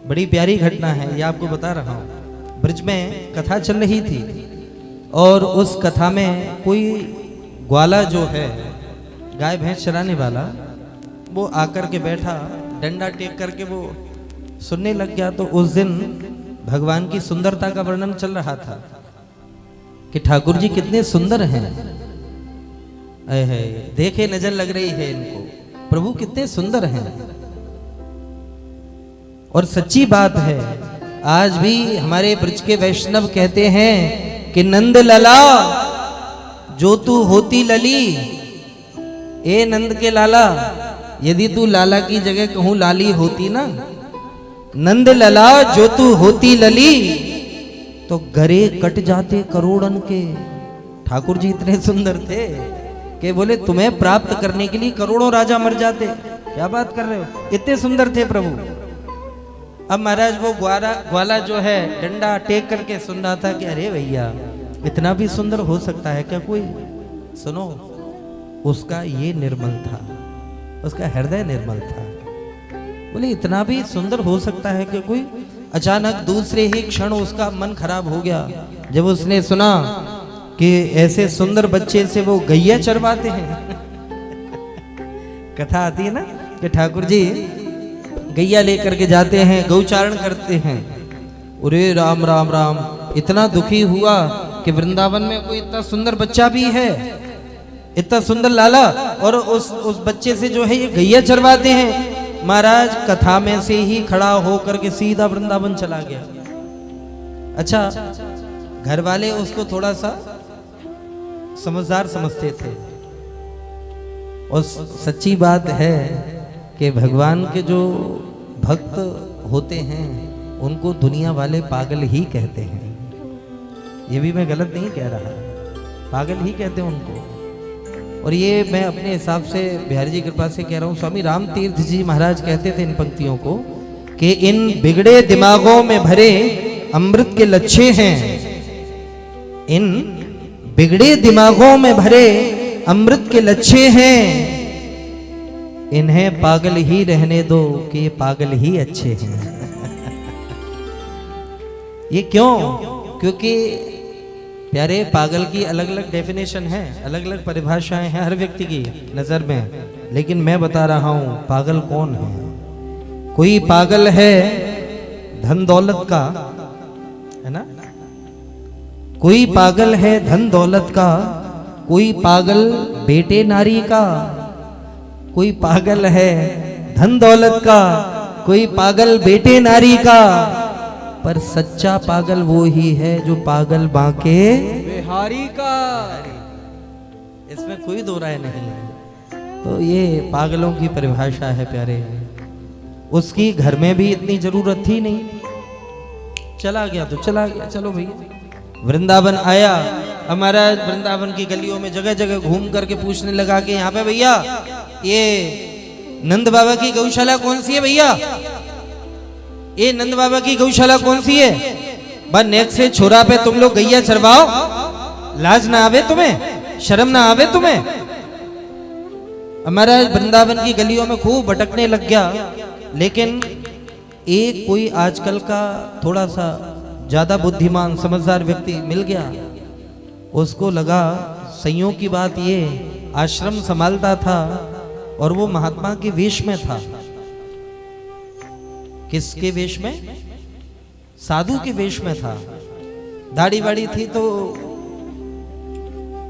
बड़ी प्यारी घटना है, ये आपको बता रहा हूँ। ब्रज में कथा चल रही थी और उस कथा में कोई ग्वाला जो है, गाय भैंस चराने वाला, वो आकर के बैठा, डंडा टेक करके वो सुनने लग गया। तो उस दिन भगवान की सुंदरता का वर्णन चल रहा था कि ठाकुर जी कितने सुंदर हैं, देखे नजर लग रही है इनको, प्रभु कितने सुंदर हैं। और सच्ची बात है, आज भी हमारे ब्रज के वैष्णव कहते हैं कि नंद लला जो तू होती लली, ए नंद के लाला, यदि तू लाला की जगह कहूं लाली होती ना, नंद लला जो तू होती लली, तो गरे कट जाते करोड़न के। ठाकुर जी इतने सुंदर थे कि बोले तुम्हें प्राप्त करने के लिए करोड़ों राजा मर जाते। क्या बात कर रहे हो, इतने सुंदर थे प्रभु। अब महाराज वो ग्वाला जो है डंडा टेक करके सुन रहा था कि अरे भैया इतना भी सुंदर हो सकता है क्या कोई। सुनो, उसका ये निर्मल था, उसका हृदय निर्मल था। बोले इतना भी सुंदर हो सकता है कि कोई। अचानक दूसरे ही क्षण उसका मन खराब हो गया जब उसने सुना कि ऐसे सुंदर बच्चे से वो गैया चरवाते हैं। कथा आती है ना कि ठाकुर जी गैया लेकर के जाते हैं, गौचारण करते हैं। अरे राम राम राम, इतना दुखी हुआ कि वृंदावन में कोई इतना सुंदर बच्चा भी है, इतना सुंदर लाला, और उस बच्चे से जो है ये गैया चरवाते हैं। महाराज कथा में से ही खड़ा होकर के सीधा वृंदावन चला गया। अच्छा, घर वाले उसको थोड़ा सा समझदार समझते थे, और सच्ची बात है कि भगवान के जो भक्त होते हैं उनको दुनिया वाले पागल ही कहते हैं। ये भी मैं गलत नहीं कह रहा, पागल ही कहते हैं उनको। और ये मैं अपने हिसाब से बिहारी जी कृपा से कह रहा हूँ। स्वामी राम तीर्थ जी महाराज कहते थे इन पंक्तियों को कि इन बिगड़े दिमागों में भरे अमृत के लच्छे हैं, इन बिगड़े दिमागों में भरे अमृत के लच्छे हैं, इन्हें पागल ही रहने दो कि ये पागल ही अच्छे हैं। ये क्यों? क्योंकि प्यारे, पागल की अलग अलग डेफिनेशन है, अलग अलग परिभाषाएं हैं हर व्यक्ति की नजर में। लेकिन मैं बता रहा हूं पागल कौन है। कोई पागल है धन दौलत का, है ना, कोई पागल है धन दौलत का, कोई पागल बेटे नारी का, कोई पागल है धन दौलत का, कोई पागल बेटे नारी का, पर सच्चा पागल वो ही है जो पागल बांके बिहारी का। इसमें कोई दो राय नहीं है। तो ये पागलों की परिभाषा है प्यारे। उसकी घर में भी इतनी जरूरत थी नहीं, चला गया तो चला गया, चलो भैया। वृंदावन आया, हमारा वृंदावन की गलियों में जगह जगह घूम करके पूछने लगा कि यहाँ पे भैया ये नंद बाबा की गौशाला कौन सी है भैया, ये नंद बाबा की गौशाला कौन सी है। बस नेक से छोरा पे तुम लोग गैया चरवाओ, लाज ना आवे तुम्हें, शर्म ना आवे तुम्हें। हमारा वृंदावन की गलियों में खूब भटकने लग गया। लेकिन एक कोई आजकल का थोड़ा सा ज्यादा बुद्धिमान समझदार व्यक्ति मिल गया। उसको लगा संयोग की बात ये, आश्रम संभालता था और वो महात्मा के वेश में था। किसके वेश में? साधु के वेश में था। दाढ़ी वाड़ी थी। तो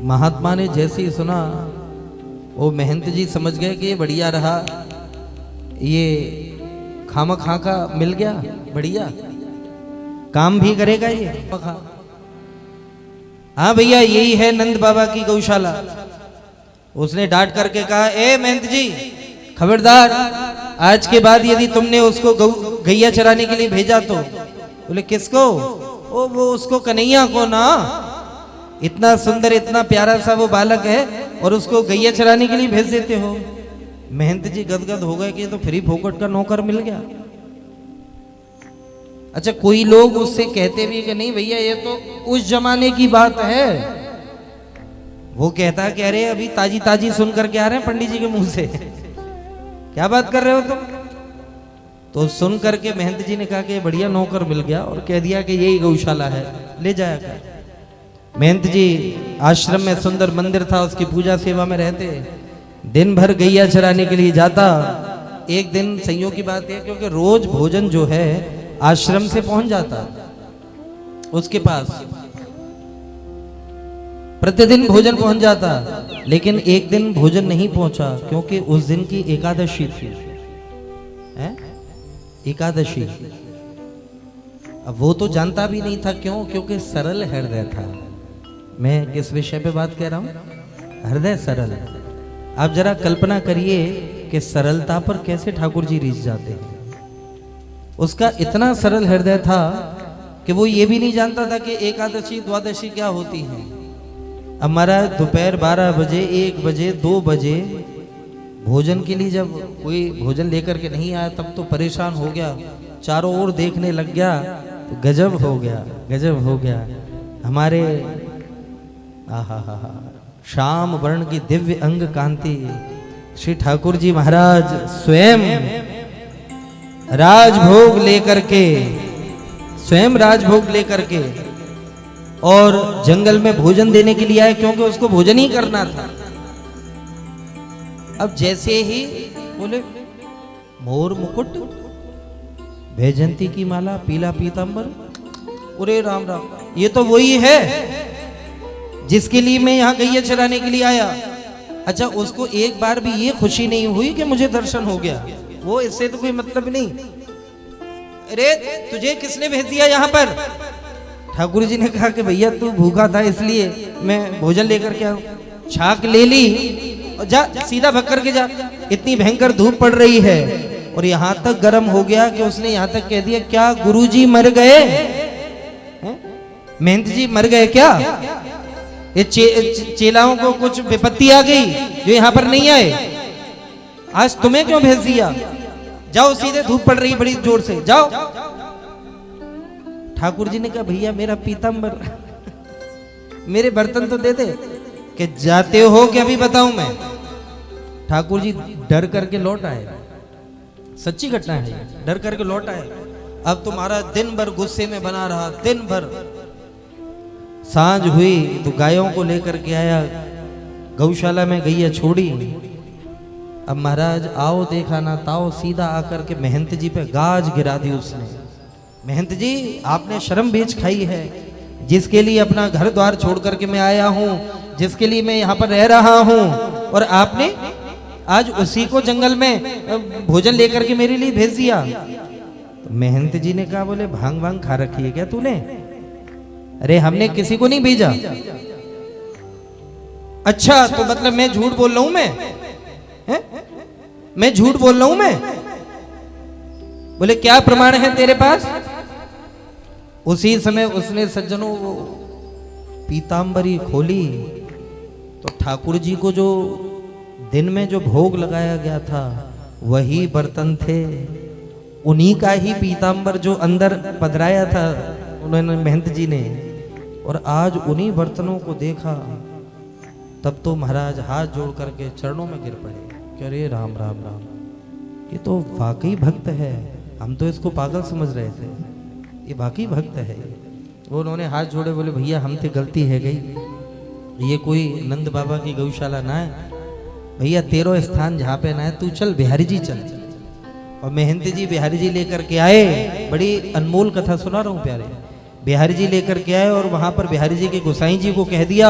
महात्मा ने जैसे ही सुना, वो महंत जी समझ गए कि ये बढ़िया रहा, ये खामखा का मिल गया, बढ़िया काम भी करेगा ये। हाँ भैया यही है नंद बाबा की गौशाला। उसने डांट करके कहा, ए महंत जी खबरदार, आज के बाद यदि तुमने उसको गैया चराने के लिए भेजा तो। बोले किसको? ओ वो उसको, कन्हैया को ना, इतना सुंदर इतना प्यारा सा वो बालक है और उसको गैया चराने के लिए भेज देते हो। महंत जी गदगद हो गए कि तो फ्री फोकट का नौकर मिल गया। अच्छा, कोई लोग उससे कहते भी कि नहीं भैया ये तो उस जमाने की बात है। वो कहता कि अरे अभी ताजी ताजी सुन करके आ रहे हैं पंडित जी के मुंह से। क्या बात कर रहे हो तुम? तो सुन करके महंत जी ने कहा कि बढ़िया नौकर मिल गया और कह दिया कि यही गौशाला है, ले जाया कर। महंत जी आश्रम में सुंदर मंदिर था, उसकी पूजा सेवा में रहते, दिन भर गैया चराने के लिए जाता। एक दिन संयोग की बात है क्योंकि रोज भोजन जो है आश्रम से पहुंच जाता उसके पास, प्रतिदिन भोजन पहुंच जाता, लेकिन एक दिन भोजन नहीं पहुंचा क्योंकि उस दिन की एकादशी थी, है एकादशी। अब वो तो जानता भी नहीं था, क्यों? क्योंकि सरल हृदय था। मैं किस विषय पे बात कह रहा हूं? हृदय सरल। आप जरा कल्पना करिए कि सरलता पर कैसे ठाकुर जी रीझ जाते हैं। उसका इतना सरल हृदय था कि वो ये भी नहीं जानता था कि एकादशी द्वादशी क्या होती है। हमारा दोपहर 12 बजे, 1 बजे, 2 बजे भोजन के लिए जब कोई भोजन लेकर के नहीं आया तब तो परेशान हो गया, चारों ओर देखने लग गया, तो गजब हो गया, गजब हो गया। हमारे आहा श्याम वर्ण की दिव्य अंग कांति श्री ठाकुर जी महाराज स्वयं राजभोग लेकर के, स्वयं राजभोग लेकर के और जंगल में भोजन देने के लिए आए, क्योंकि उसको भोजन ही करना था। अब जैसे ही बोले मोर मुकुट, वैजंती की माला, पीला पीतांबर, अरे राम राम, ये तो वही है जिसके लिए मैं यहाँ गैया चराने के लिए आया। अच्छा, उसको एक बार भी ये खुशी नहीं हुई कि मुझे दर्शन हो गया, वो इससे तो कोई मतलब नहीं। अरे तुझे किसने भेज दिया यहाँ पर? ठाकुर जी ने कहा कि भैया तू भूखा था इसलिए मैं भोजन लेकर के आऊं। छाक ले ली और जा, सीधा भग करके जा। इतनी भयंकर धूप पड़ रही है और यहाँ तक गर्म हो गया कि उसने यहाँ तक कह दिया, क्या गुरुजी मर गए? महंत जी मर गए क्या? ये चेलाओं को कुछ विपत्ति आ गई जो यहाँ पर नहीं आए? आज तुम्हें क्यों भेज दिया? जाओ, सीधे धूप पड़ रही बड़ी जोर से, जाओ। ठाकुर जी ने कहा भैया मेरा पीतांबर मेरे बर्तन तो दे दे। कि जाते हो कि अभी बताऊं मैं? ठाकुर जी डर करके लौट आए, सच्ची घटना है, डर करके लौट आए। अब तुम्हारा दिन भर गुस्से में बना रहा, दिन भर। सांझ हुई तो गायों को लेकर के आया, गौशाला में गैया छोड़ी। अब महाराज आओ देखा ना ताओ, सीधा आकर के महंत जी पे गाज गिरा दी उसने। महंत जी आपने शर्म बेच खाई है, जिसके लिए अपना घर द्वार छोड़ करके मैं आया हूँ, जिसके लिए मैं यहाँ पर रह रहा हूँ, और आपने आज उसी को जंगल में भोजन लेकर के मेरे लिए भेज दिया। तो महंत जी ने कहा बोले भांग भांग खा रखी है क्या तूने? अरे हमने किसी को नहीं भेजा। अच्छा तो मतलब मैं झूठ बोल रहा हूं? मैं झूठ बोल रहा हूं मैं? बोले क्या प्रमाण है तेरे पास? उसी समय उसने सज्जनों वो पीतांबरी खोली तो ठाकुर जी को जो दिन में जो भोग लगाया गया था वही बर्तन थे, उन्हीं का ही पीतांबर जो अंदर पधराया था उन्होंने महंत जी ने, और आज उन्हीं बर्तनों को देखा। तब तो महाराज हाथ जोड़ करके चरणों में गिर पड़े कि अरे राम राम राम, ये तो वाकई भक्त है, हम तो इसको पागल समझ रहे थे, ये वाकई भक्त है। वो उन्होंने हाथ जोड़े, बोले भैया हमसे गलती है गई, ये कोई नंद बाबा की गौशाला ना है भैया, तेरो स्थान जहाँ पे ना है, तू चल बिहारी जी चल। और महंत जी बिहारी जी लेकर के आए, बड़ी अनमोल कथा सुना रहा हूँ प्यारे। बिहारी जी लेकर के आए और वहां पर बिहारी जी के गोसाई जी को कह दिया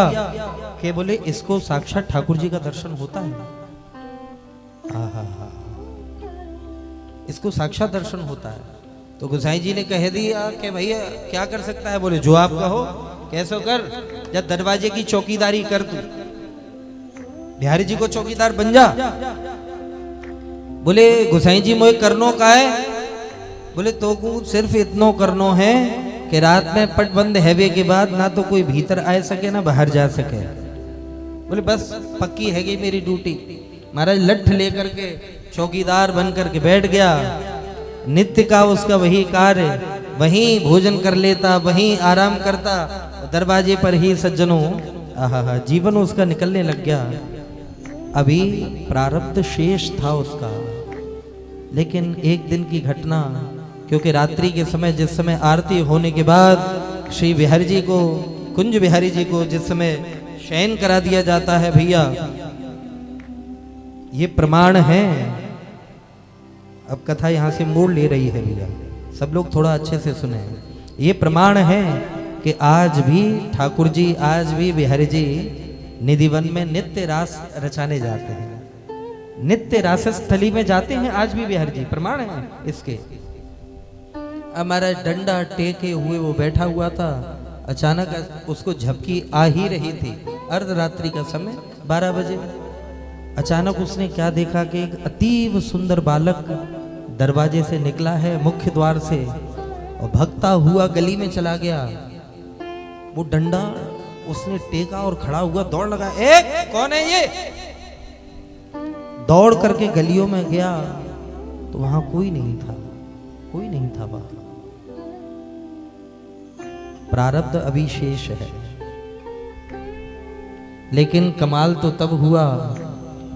कि बोले इसको साक्षात ठाकुर जी का दर्शन होता है, इसको साक्षात दर्शन होता है। तो गोसाई जी ने कह दिया कि भैया क्या कर सकता है? बोले जो आप कहो, कैसे कर, जब दरवाजे की चौकीदारी कर तू, बिहारी जी को चौकीदार बन जा। बोले गोसाई जी मोए करनो का है? बोले तो को सिर्फ इतनो करनो है कि रात में पट बंद हैवे के बाद ना तो कोई भीतर आ सके ना बाहर जा सके। बोले बस पक्की है गई मेरी ड्यूटी। महाराज लठ लेकर के चौकीदार बन करके बैठ गया, नित्य का उसका वही कार्य, वहीं भोजन कर लेता, वहीं आराम करता, दरवाजे पर ही सज्जनों आहा जीवन उसका निकलने लग गया। अभी प्रारब्ध शेष था उसका, लेकिन एक दिन की घटना, क्योंकि रात्रि के समय जिस समय आरती होने के बाद श्री बिहारी जी को, कुंज बिहारी जी को जिस समय शयन करा दिया जाता है भैया, ये प्रमाण है। अब कथा यहां से मोड़ ले रही है भैया, सब लोग थोड़ा अच्छे से सुने। ये प्रमाण है कि आज भी ठाकुर जी, आज भी बिहारी जी निधिवन में नित्य रास रचाने जाते हैं, नित्य रास स्थली में जाते हैं आज भी बिहारी जी, प्रमाण है इसके। हमारा डंडा टेके हुए वो बैठा हुआ था, अचानक उसको झपकी आ ही रही थी, अर्धरात्रि का समय 12 बजे। अचानक उसने क्या देखा कि एक अतीव सुंदर बालक दरवाजे से निकला है, मुख्य द्वार से, और भगता हुआ गली में चला गया। वो डंडा उसने टेका और खड़ा हुआ दौड़ लगा, ए कौन है ये? दौड़ करके गलियों में गया तो वहां कोई नहीं था, कोई नहीं था वहां। प्रारब्ध अभी शेष है। लेकिन कमाल तो तब हुआ,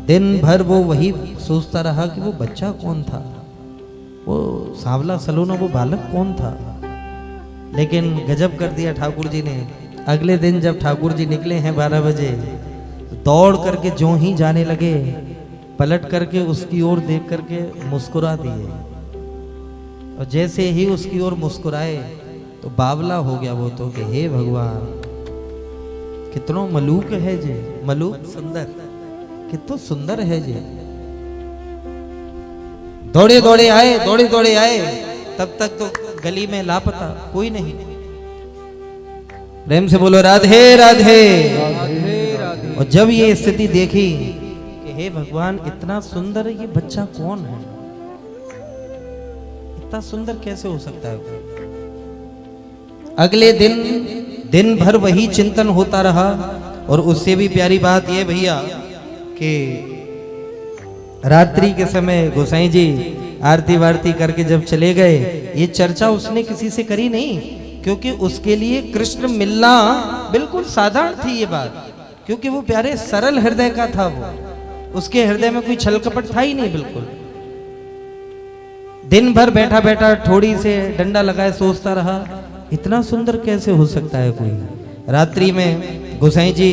दिन भर वो वही सोचता रहा कि वो बच्चा कौन था, वो सांवला सलोना वो बालक कौन था। लेकिन गजब कर दिया ठाकुर जी ने। अगले दिन जब ठाकुर जी निकले हैं 12 बजे, दौड़ करके जो ही जाने लगे, पलट करके उसकी ओर देख करके मुस्कुरा दिए, और जैसे ही उसकी ओर मुस्कुराए तो बावला हो गया वो तो, कि हे भगवान कितनो मलूक है जे, मलूक सुंदर, कितना सुंदर है जे। दौड़े दौड़े आए, दौड़े दौड़े आए, तब तक तो गली में लापता, कोई नहीं। प्रेम से बोलो राधे राधे, राधे राधे। और जब ये स्थिति देखी कि हे भगवान इतना सुंदर ये बच्चा कौन है, इतना सुंदर कैसे हो सकता है। अगले दिन भर वही चिंतन होता रहा। और उससे भी प्यारी बात ये भैया कि रात्रि के समय गोसाई जी आरती वारती करके जब चले गए, ये चर्चा उसने किसी से करी नहीं, क्योंकि उसके लिए कृष्ण मिलना बिल्कुल साधारण थी ये बात, क्योंकि वो प्यारे सरल हृदय का था, वो उसके हृदय में कोई छल कपट था ही नहीं बिल्कुल। दिन भर बैठा बैठा थोड़ी से डंडा लगाए सोचता रहा, इतना सुंदर कैसे हो सकता है कोई। रात्रि में गोसाई जी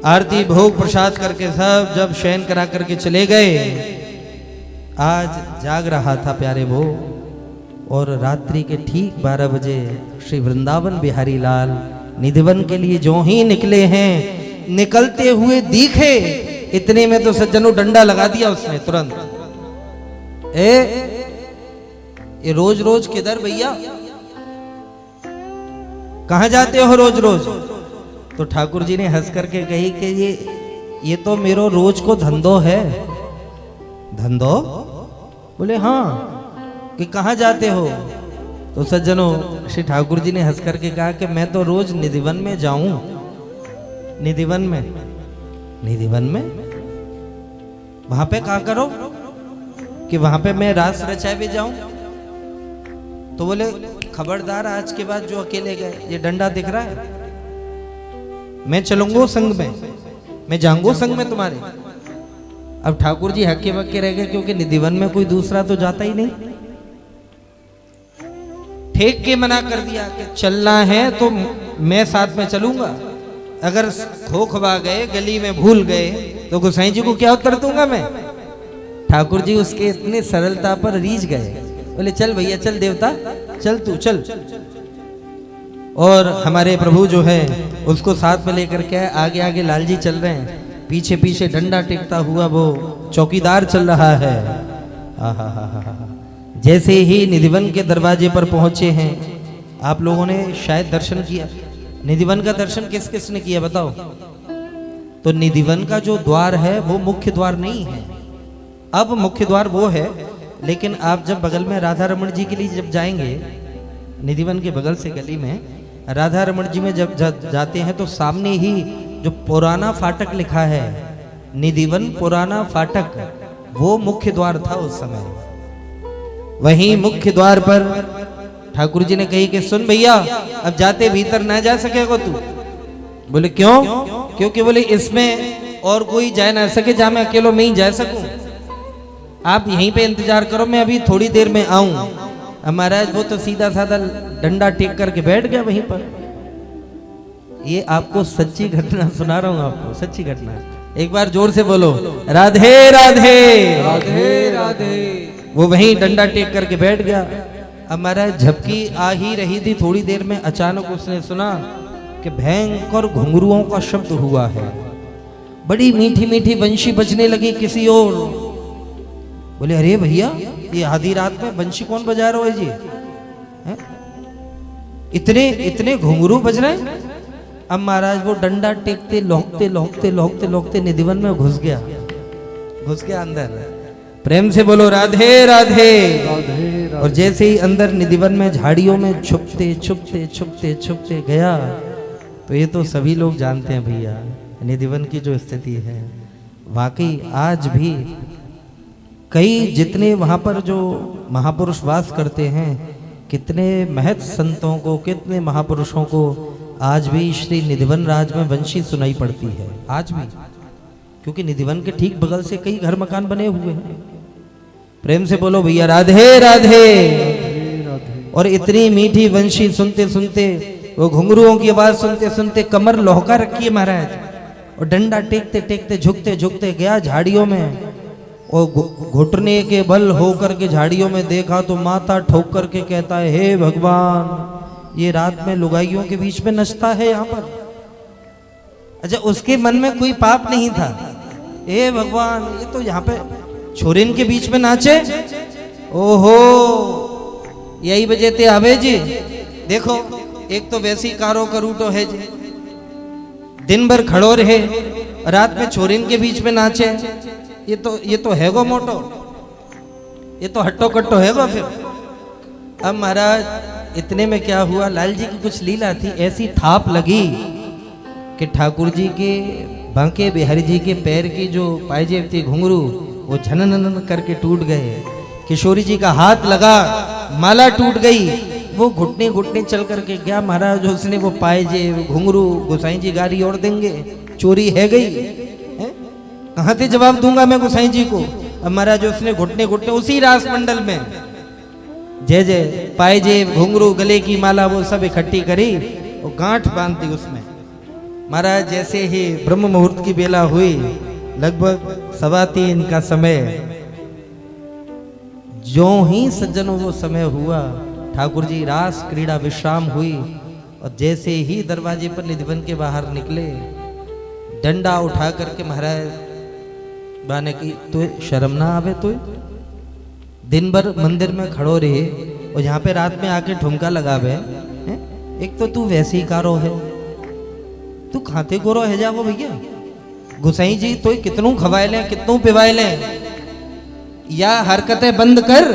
आरती भोग प्रसाद करके सब जब शयन करा करके चले गए, आज जाग रहा था प्यारे वो, और रात्रि के ठीक 12 बजे श्री वृंदावन बिहारी लाल निधिवन के लिए जो ही निकले हैं, निकलते हुए दिखे, इतने में तो सज्जनों डंडा लगा दिया उसने तुरंत। ये रोज रोज किधर भैया, कहां जाते हो रोज रोज? तो ठाकुर जी ने हंस करके कही कि ये तो मेरो रोज को धंधो है। धंधो? बोले हाँ। कि कहां जाते हो? तो सज्जनों श्री ठाकुर जी ने हंस करके कहा कि मैं तो रोज निधिवन में जाऊं। निधिवन में? निधिवन में वहां पे क्या करो कि वहां पे मैं रास रचाए भी जाऊं? तो बोले खबरदार, आज के बाद जो अकेले गए, ये डंडा दिख रहा है, मैं चलूंगा संग में, मैं जाऊंगा संग में तुम्हारे। अब ठाकुर जी हक्के बक्के रह गए, क्योंकि निधिवन में कोई दूसरा तो जाता ही नहीं। ठेक के मना कर दिया कि चलना है तो मैं साथ में चलूंगा, अगर खोखबा गए, गली में भूल गए, तो गोसाई जी को क्या उत्तर दूंगा मैं। ठाकुर जी उसके इतने सरलता पर रीझ गए, बोले चल भैया चल, देवता चल, तू चल। और हमारे प्रभु जो है उसको साथ में लेकर के आगे आगे लाल जी चल रहे हैं, पीछे पीछे डंडा टेकता हुआ वो चौकीदार चल रहा है। जैसे ही निधिवन के दरवाजे पर पहुंचे हैं, आप लोगों ने शायद दर्शन किया। निधिवन का दर्शन किस किस ने किया बताओ? तो निधिवन का जो द्वार है वो मुख्य द्वार नहीं है, अब मुख्य द्वार वो है। लेकिन आप जब बगल में राधा रमण जी के लिए जब जाएंगे, निधिवन के बगल से गली में राधा रमण जी में जब जाते हैं, तो सामने ही जो पुराना फाटक लिखा है, निधिवन पुराना फाटक, वो मुख्य द्वार था उस समय। वहीं मुख्य द्वार पर ठाकुर जी ने कही कि सुन भैया, अब जाते भीतर ना जा सकेगा तू। बोले क्यों? क्योंकि बोले इसमें और कोई जा ना सके, जहां मैं अकेलो में ही जा सकूं। आप यहीं पे इंतजार करो, मैं अभी थोड़ी देर में आऊं। अब महाराज वो तो सीधा साधा डंडा टेक करके बैठ गया वहीं पर। ये आपको सच्ची घटना सुना रहा हूं, आपको सच्ची घटना। एक बार जोर से बोलो, राधे राधे राधे राधे। वो वहीं डंडा टेक करके बैठ गया। अब महाराज झपकी आ ही रही थी, थोड़ी देर में अचानक उसने सुना कि भयंकर घुंघरुओं का शब्द हुआ है। बड़ी मीठी मीठी बंशी बजने लगी किसी और। बोले अरे भैया, ये आधी रात में बंशी कौन बजा रहा है जी? है? इतने इतने घुंघरू बज रहे हैं। अब महाराज वो डंडा टेकते लोकते लोकते लोकते लोकते निधिवन में घुस गया अंदर। प्रेम से बोलो राधे राधे। और जैसे ही अंदर निधिवन में झाड़ियों में छुपते छुपते छुपते छुपते गया, तो ये तो सभी लोग जानते हैं भैया, निधिवन की जो स्थिति है वाकई आज भी कई जितने वहां पर जो महापुरुष वास करते हैं, कितने महत संतों को, कितने महापुरुषों को आज भी श्री निधिवन राज में वंशी सुनाई पड़ती है आज भी, क्योंकि निधिवन के ठीक बगल से कई घर मकान बने हुए हैं। प्रेम से बोलो भैया राधे राधे। और इतनी मीठी वंशी सुनते सुनते, वो घुंघरुओं की आवाज सुनते सुनते कमर लौका रखी है महाराज, और डंडा टेकते टेकते झुकते झुकते गया झाड़ियों में, और घुटने के बल होकर के झाड़ियों में देखा तो माथा ठोक करके कहता है, हे भगवान, ये रात में लुगाइयों के बीच में नचता है यहाँ पर। अच्छा, उसके मन में कोई पाप नहीं था। हे भगवान, ये तो यहाँ पे छोरिन के बीच में नाचे। ओहो, यही वजह ते आवे जी। देखो, एक तो वैसी कारो करूटो है जी, दिन भर खड़ो रहे, रात में छोरिन के बीच में नाचे। ये तो है गो मोटो, ये तो हट्टो कट्टो है गो। फिर अब महाराज इतने में क्या हुआ, लाल जी की कुछ लीला थी, ऐसी थाप लगी कि ठाकुर जी के, बांके बिहारी जी के पैर की जो पायजेब थी घुंघरू, वो झनन करके टूट गए। किशोरी जी का हाथ लगा, माला टूट गई। वो घुटने घुटने चल करके गया महाराज, उसने वो पायजेब घुंघरू गोसाई जी गाड़ी ओढ़ देंगे, चोरी है गई है? कहाँ से जवाब दूंगा मैं गोसाई जी को। अब महाराज उसने घुटने घुटने उसी रास मंडल में जय जय पायजेब घुंघरू गले की माला वो सब इकट्ठी करी, वो गांठ बांध दी उसमें। महाराज जैसे ही ब्रह्म मुहूर्त की बेला हुई, लगभग 3:15 का समय, जो ही सज्जनों वो समय हुआ, ठाकुर जी रास क्रीड़ा विश्राम हुई, और जैसे ही दरवाजे पर निधिवन के बाहर निकले, डंडा उठा करके महाराज बाने की, तो शर्म ना आवे, तो दिन भर मंदिर में खड़ो रहे और यहाँ पे रात में आके ठुमका लगावे। एक तो तू वैसे ही कारो है, तू खाते गोरो है जागो भैया। गुसाई जी तो कितनों खवाए ले, कितनों पिवाए ले, या हरकतें बंद कर।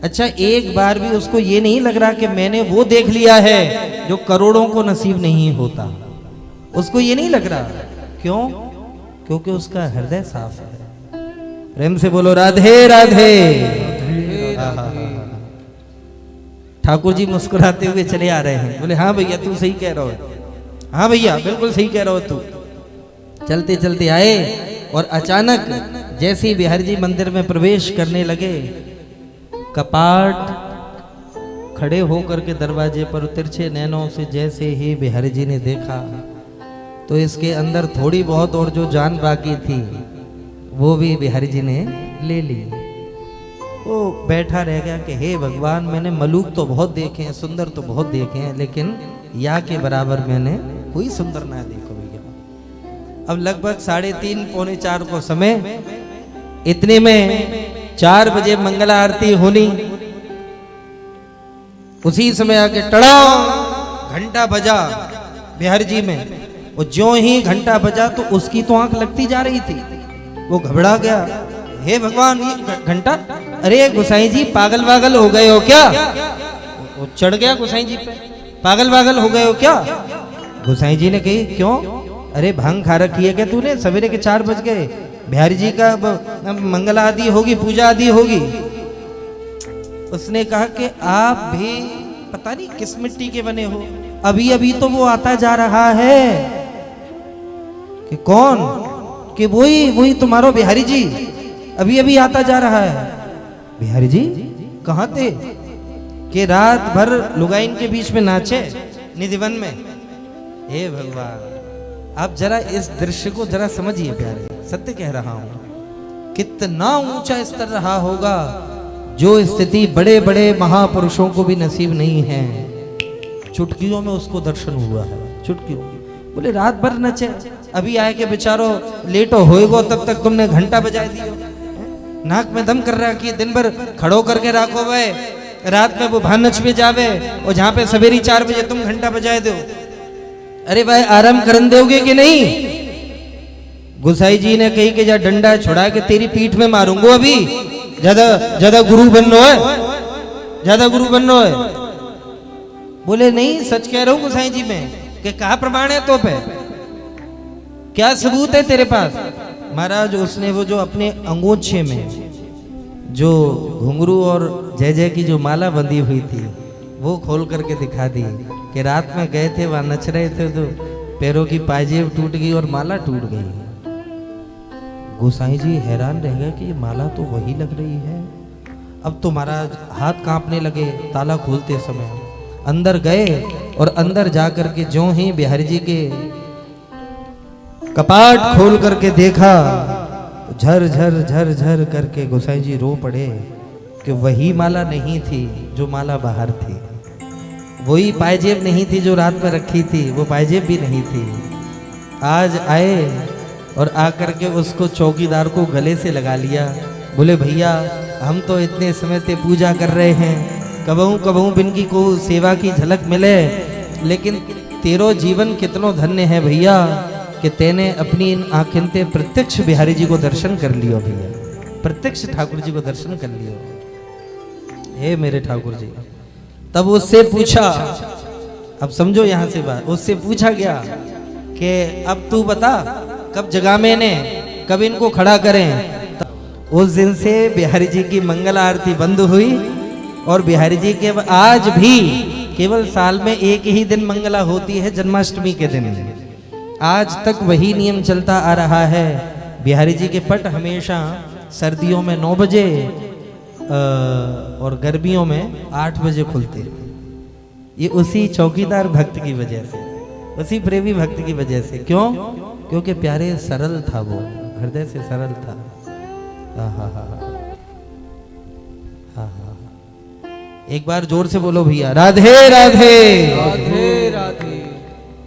अच्छा, एक बार भी उसको ये नहीं लग रहा कि मैंने वो देख लिया है जो करोड़ों को नसीब नहीं होता। उसको ये नहीं लग रहा। क्यों? क्योंकि उसका हृदय साफ है। प्रेम से बोलो राधे राधे। ठाकुर जी मुस्कुराते हुए चले आ रहे हैं। बोले हाँ भैया तू सही कह रहा हो, हाँ भैया बिल्कुल सही कह रहा हो तू। चलते चलते आए और अचानक जैसे ही बिहारी जी मंदिर में प्रवेश करने लगे, कपाट खड़े होकर के दरवाजे पर तिरछे नैनों से जैसे ही बिहारी जी ने देखा, तो इसके अंदर थोड़ी बहुत और जो जान बाकी थी वो भी बिहारी जी ने ले ली। वो बैठा रह गया कि हे भगवान, मैंने मलूक तो बहुत देखे हैं, सुंदर तो बहुत देखे हैं, लेकिन या के बराबर मैंने कोई सुंदर ना देखो भैया। अब लगभग 3:30 पौने 4 को समय, इतने में 4 बजे मंगला आरती होनी। उसी समय आके टड़ा घंटा बजा बिहारी जी में, और ज्यों ही घंटा बजा तो उसकी तो आंख लगती जा रही थी। वो घबरा गया, हे भगवान ये घंटा, अरे गुसाई जी पागल वागल हो गए हो क्या? वो चढ़ गया गुसाई जी पे, पागल वागल हो गए हो क्या? गुसाई जी ने कही क्यों? अरे भांग खा रखी है क्या तूने? सवेरे के 4 बज गए, बिहारी जी का मंगल आदि होगी, पूजा आदि होगी। उसने कहा कि आप भी पता नहीं किस मिट्टी के बने हो, अभी अभी तो वो आता जा रहा है। कि कौन? कि वही तुम्हारो बिहारी जी। अभी अभी आता जा रहा है। बिहारी जी कहाँ थे कि रात भर लुगाइन के बीच में नाचे निधिवन में? हे भगवान, आप जरा इस दृश्य को जरा समझिए प्यारे, सत्य कह रहा हूं। कितना ऊंचा स्तर रहा होगा जो स्थिति बड़े बड़े महापुरुषों को भी नसीब नहीं है। चुटकियों में उसको दर्शन हुआ है, चुटकियों। बोले रात भर नचे, अभी आए के बेचारो लेटो होएगो तब तक तुमने घंटा बजा दियो। नाक में दम कर रहा कि दिन भर खड़ो करके रखो भाई, रात में वो भानच में जावे और जहां पे सवेरी 4 बजे तुम घंटा बजाए दो। अरे भाई आराम करन दोगे कि नहीं? गुसाई जी ने कही कि जा डंडा छुड़ा के तेरी पीठ में मारूंगा अभी। ज्यादा गुरु बनना है, ज्यादा गुरु बनना है। बोले नहीं, सच कह रहा हूं गुसाई जी में कि कहा प्रमाण है तो पे, क्या सबूत है तेरे पास? महाराज उसने वो जो अपने अंगोछे में जो घुंघरू और जय जय की जो माला बंधी हुई थी वो खोल करके दिखा दी कि रात में गए थे वहां नच रहे थे तो पैरों की पाजेब टूट गई और माला टूट गई। गोसाई जी हैरान रह गए कि ये माला तो वही लग रही है। अब तो महाराज हाथ कांपने लगे ताला खोलते समय। अंदर गए और अंदर जाकर के जो ही बिहारी जी के कपाट खोल करके देखा, झर झर झर झर करके गोसाई जी रो पड़े कि वही माला नहीं थी जो माला बाहर थी, वही पायजेब नहीं थी जो रात में रखी थी, वो पायजेब भी नहीं थी। आज आए और आकर के उसको चौकीदार को गले से लगा लिया। बोले भैया हम तो इतने समय से पूजा कर रहे हैं, कबहू कबहू बिन की को सेवा की झलक मिले, लेकिन तेरो जीवन कितनो धन्य है भैया कि तेने अपनी इन आंखें ते प्रत्यक्ष बिहारी जी को दर्शन कर लियो भैया, प्रत्यक्ष ठाकुर जी को दर्शन कर लियो। हे मेरे ठाकुर जी। तब उससे पूछा, अब समझो यहां से बात, उससे पूछा गया कि अब तू बता कब जगा मैंने, कब इनको खड़ा करें। उस दिन से बिहारी जी की मंगल आरती बंद हुई और बिहारी जी के आज भी केवल साल में एक ही दिन मंगला होती है, जन्माष्टमी के दिन। आज तक वही नियम चलता आ रहा है। बिहारी जी के पट हमेशा सर्दियों में 9 बजे और गर्मियों में 8 बजे खुलते। ये उसी चौकीदार भक्त की वजह से, उसी प्रेमी भक्त की वजह से। क्यों? क्योंकि प्यारे सरल था, वो हृदय से सरल था। एक बार जोर से बोलो भैया, राधे राधे। राधे